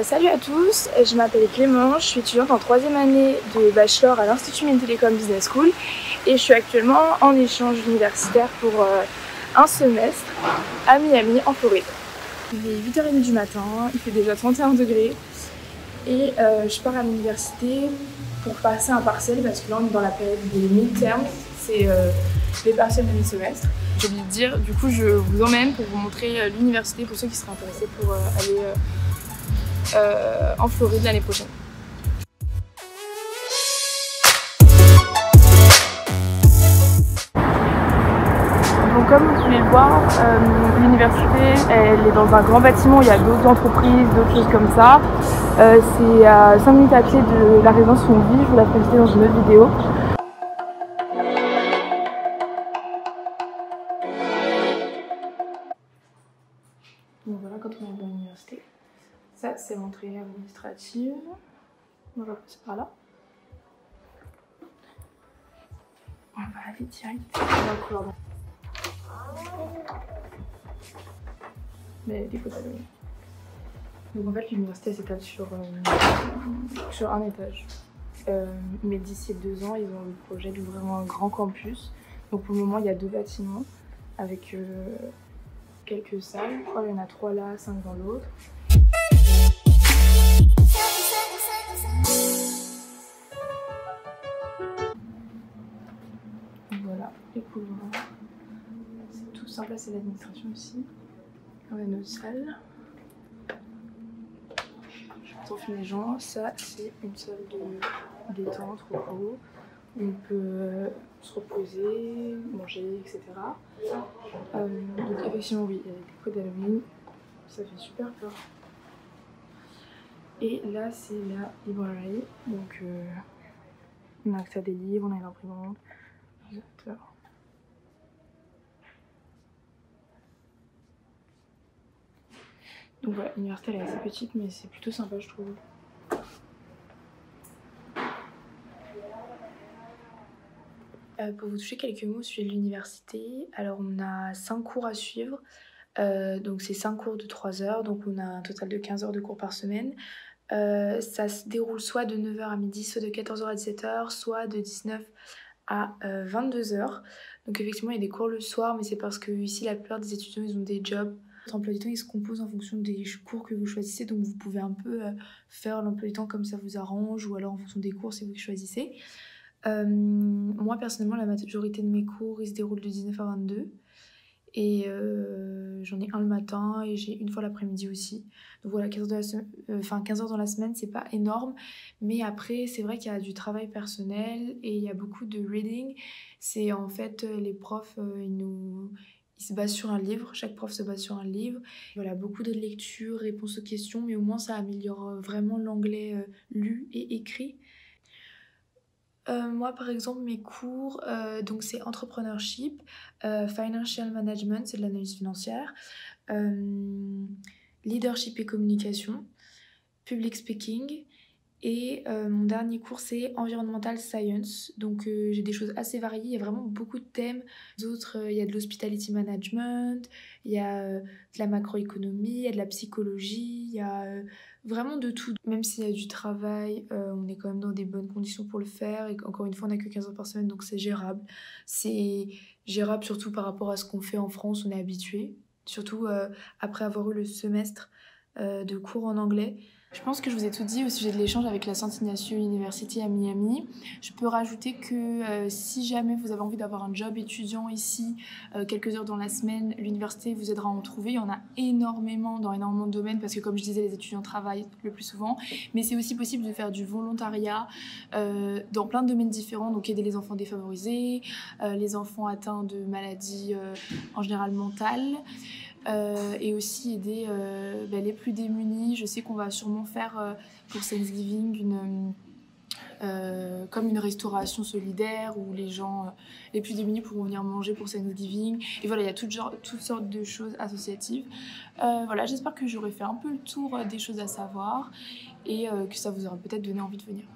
Salut à tous, je m'appelle Clément, je suis étudiante en 3e année de bachelor à l'Institut Mines Télécom Business School et je suis actuellement en échange universitaire pour un semestre à Miami en Floride. Il est 8h30 du matin, il fait déjà 31 degrés et je pars à l'université pour passer un partiel parce que là on est dans la période des midterms, c'est les partiels de mi-semestre. J'ai oublié de dire, du coup je vous emmène pour vous montrer l'université pour ceux qui seraient intéressés pour aller en Floride l'année prochaine. Donc comme vous pouvez le voir, l'université elle est dans un grand bâtiment, il y a d'autres entreprises, d'autres choses comme ça. C'est à 5 minutes à pied de la résidence où on vit, je vous la ferai visiter dans une autre vidéo. Donc voilà quand on est dans l'université. Ça c'est l'entrée administrative. On va passer par là. On va aller direct dans le couloir. Mais des photos. Donc en fait l'université s'étale sur un étage. Mais d'ici 2 ans ils ont le projet d'ouvrir un grand campus. Donc pour le moment il y a 2 bâtiments avec quelques salles. Je crois qu'il y en a 3 là, 5 dans l'autre. Voilà les couloirs. C'est tout simple, là c'est l'administration aussi. On a notre salle. On filme les gens, ça c'est une salle de détente, repos, où on peut se reposer, manger, etc. Donc effectivement oui, il y a des décos d'Halloween, ça fait super peur. Et là c'est la librairie, donc on a accès à des livres, on a l'imprimante, l'ordinateur. Donc voilà, l'université elle est assez petite mais c'est plutôt sympa je trouve. Pour vous toucher quelques mots sur l'université, alors on a 5 cours à suivre, donc c'est 5 cours de 3 heures, donc on a un total de 15 heures de cours par semaine. Ça se déroule soit de 9h à midi, soit de 14h à 17h, soit de 19 à 22h. Donc effectivement il y a des cours le soir, mais c'est parce que ici la plupart des étudiants ils ont des jobs. Votre emploi du temps il se compose en fonction des cours que vous choisissez, donc vous pouvez un peu faire l'emploi du temps comme ça vous arrange, ou alors en fonction des cours c'est vous qui choisissez. Moi personnellement la majorité de mes cours ils se déroulent de 19 à 22 et j'en ai un le matin et j'ai une fois l'après-midi aussi. Donc voilà, 15 heures dans la semaine c'est pas énorme, mais après c'est vrai qu'il y a du travail personnel et il y a beaucoup de reading. C'est en fait les profs ils se basent sur un livre, chaque prof se base sur un livre. Voilà, beaucoup de lectures, réponses aux questions, mais au moins ça améliore vraiment l'anglais lu et écrit. Moi par exemple mes cours, donc c'est entrepreneurship, financial management, c'est de l'analyse financière, leadership et communication, public speaking et mon dernier cours c'est environmental science. Donc j'ai des choses assez variées, il y a vraiment beaucoup de thèmes. D'autres, il y a de l'hospitality management, il y a de la macroéconomie, il y a de la psychologie, il y a vraiment de tout. Même s'il y a du travail, on est quand même dans des bonnes conditions pour le faire et encore une fois on n'a que 15 heures par semaine donc c'est gérable. C'est gérable surtout par rapport à ce qu'on fait en France, on est habitué. Surtout après avoir eu le semestre de cours en anglais. Je pense que je vous ai tout dit au sujet de l'échange avec la St. Ignatius University à Miami. Je peux rajouter que si jamais vous avez envie d'avoir un job étudiant ici, quelques heures dans la semaine, l'université vous aidera à en trouver. Il y en a énormément dans énormément de domaines parce que comme je disais, les étudiants travaillent le plus souvent. Mais c'est aussi possible de faire du volontariat dans plein de domaines différents. Donc aider les enfants défavorisés, les enfants atteints de maladies en général mentales. Et aussi aider les plus démunis. Je sais qu'on va sûrement faire pour Thanksgiving comme une restauration solidaire où les gens les plus démunis pourront venir manger pour Thanksgiving. Et voilà, il y a toutes sortes de choses associatives. Voilà, j'espère que j'aurai fait un peu le tour des choses à savoir et que ça vous aura peut-être donné envie de venir.